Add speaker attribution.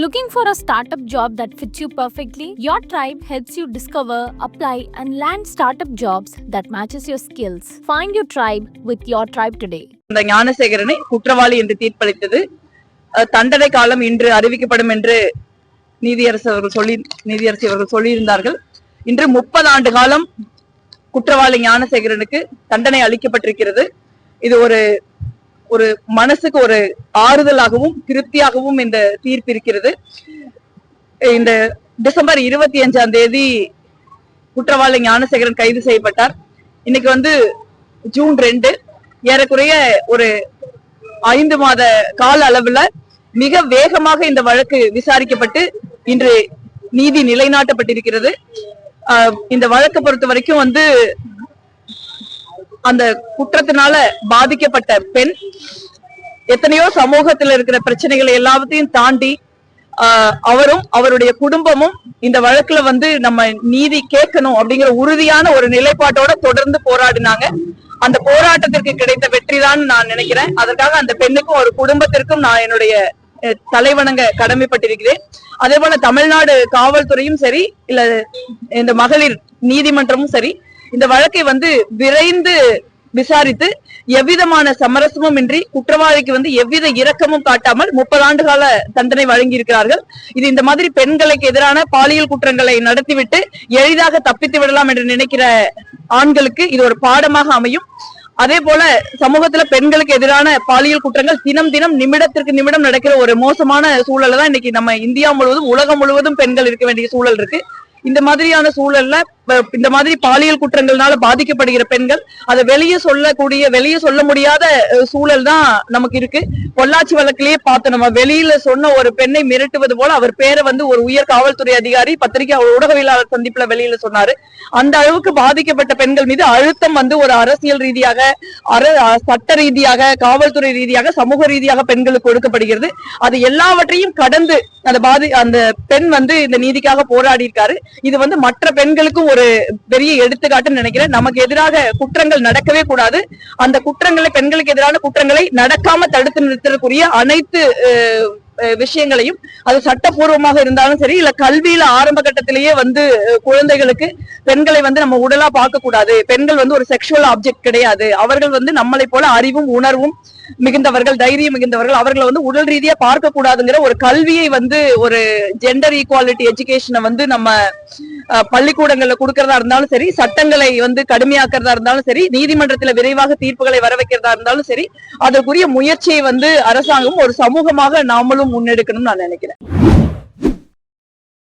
Speaker 1: Looking for a startup job that fits you perfectly? Your tribe helps you discover, apply, and land startup jobs that matches your skills. Find your tribe with your tribe today.
Speaker 2: இந்த ஞானசேகரனை குற்றவாளி என்று தீர்ப்பளித்தது. தண்டனை காலம் இன்று அறிவிக்கப்படும் என்று நீதியரசி அவர்கள் சொல்லியிருந்தார்கள். இன்று 30 ஆண்டு காலம் குற்றவாளி ஞானசேகரனுக்கு தண்டனை அளிக்கப்பட்டிருக்கிறது. இது ஒரு மனசுக்கு ஒரு ஆறுதலாகவும் திருப்தியாகவும் இந்த தீர்ப்பு இருக்கிறது. இந்த டிசம்பர் 25ஆம் தேதி குற்றவாளி ஞானசேகரன் கைது செய்யப்பட்டார். இன்னைக்கு ஜூன் 2, ஏறக்குறைய ஒரு 5 மாத கால அளவுல மிக வேகமாக இந்த வழக்கு விசாரிக்கப்பட்டு இன்று நீதி நிலைநாட்டப்பட்டிருக்கிறது. இந்த வழக்கை பொறுத்த வரைக்கும் அந்த குற்றத்தினால பாதிக்கப்பட்ட பெண் எத்தனையோ சமூகத்துல இருக்கிற பிரச்சனைகளை எல்லாத்தையும் தாண்டி அவரும் அவருடைய குடும்பமும் இந்த வழக்குல நம்ம நீதி கேட்கணும் அப்படிங்கிற உறுதியான ஒரு நிலைப்பாட்டோட தொடர்ந்து போராடினாங்க. அந்த போராட்டத்திற்கு கிடைத்த வெற்றிதான் நான் நினைக்கிறேன். அதற்காக அந்த பெண்ணுக்கும் ஒரு குடும்பத்திற்கும் நான் என்னுடைய தலைவணங்க கடமைப்பட்டிருக்கிறேன். அதே போல தமிழ்நாடு காவல்துறையும் சரி, இல்ல இந்த மகளிர் நீதிமன்றமும் சரி, இந்த வழக்கை விரைந்து விசாரித்து எவ்விதமான சமரசமும் இன்றி குற்றவாளிக்கு எவ்வித இரக்கமும் காட்டாமல் 30 ஆண்டு கால தண்டனை வழங்கி இருக்கிறார்கள். இது இந்த மாதிரி பெண்களுக்கு எதிரான பாலியல் குற்றங்களை நடத்திவிட்டு எளிதாக தப்பித்து விடலாம் என்று நினைக்கிற ஆண்களுக்கு இது ஒரு பாடமாக அமையும். அதே போல சமூகத்துல பெண்களுக்கு எதிரான பாலியல் குற்றங்கள் தினம் தினம் நிமிடத்திற்கு நிமிடம் நடக்கிற ஒரு மோசமான சூழல்ல தான் இன்னைக்கு நம்ம இந்தியா முழுவதும் உலகம் முழுவதும் பெண்கள் இருக்க வேண்டிய சூழல் இருக்கு. இந்த மாதிரியான சூழல்ல இந்த மாதிரி பாலியல் குற்றங்கள்னால பாதிக்கப்படுகிற பெண்கள் அதை வெளியே சொல்ல முடியாத சூழல் தான் நமக்கு இருக்கு. பொள்ளாச்சி வழக்கிலேயே பார்த்து நம்ம வெளியில சொன்ன ஒரு பெண்ணை மிரட்டுவது போல அவர் பேரை ஒரு உயர் காவல்துறை அதிகாரி பத்திரிகை ஊடகவியலாளர் சந்திப்புல வெளியில சொன்னாரு. அந்த அளவுக்கு பாதிக்கப்பட்ட பெண்கள் மீது அழுத்தம் ஒரு அரசியல் ரீதியாக, சட்ட ரீதியாக, காவல்துறை ரீதியாக, சமூக ரீதியாக பெண்களுக்கு கொடுக்கப்படுகிறது. அது எல்லாவற்றையும் கடந்து அந்த பெண் இந்த நீதிக்காக போராடி இருக்காரு. இது மற்ற பெண்களுக்கும் ஒரு பெரிய எடுத்துக்காட்டுன்னு நினைக்கிறேன். நமக்கு எதிராக குற்றங்கள் நடக்கவே கூடாது. அந்த குற்றங்களை, பெண்களுக்கு எதிரான குற்றங்களை நடக்காம தடுத்து நிறுத்தக்கூடிய அனைத்து விஷயங்களையும், அது சட்டப்பூர்வமாக இருந்தாலும் சரி, இல்ல கல்வியில ஆரம்ப கட்டத்திலேயே குழந்தைகளுக்கு பெண்களை நம்ம உடலா பார்க்க கூடாது. பெண்கள் ஒரு செக்ஷுவல் ஆப்ஜெக்ட் கிடையாது. அவர்கள் நம்மளை போல அறிவும் உணர்வும் மிகுந்தவர்கள், தைரியம் மிகுந்தவர்கள். அவர்களை உடல் ரீதியா பார்க்க கூடாதுங்கிற ஒரு கல்வியை ஒரு ஜெண்டர் ஈக்குவாலிட்டி எஜுகேஷனை நம்ம பள்ளிக்கூடங்கள்ல கொடுக்கறதா இருந்தாலும் சரி, சட்டங்களை கடுமையாக்குறதா இருந்தாலும் சரி, நீதிமன்றத்துல விரைவாக தீர்ப்புகளை வர வைக்கிறதா இருந்தாலும் சரி, அதற்குரிய முயற்சியை அரசாங்கமும் ஒரு சமூகமாக நாமளும் முன்னெடுக்கணும்னு நான் நினைக்கிறேன்.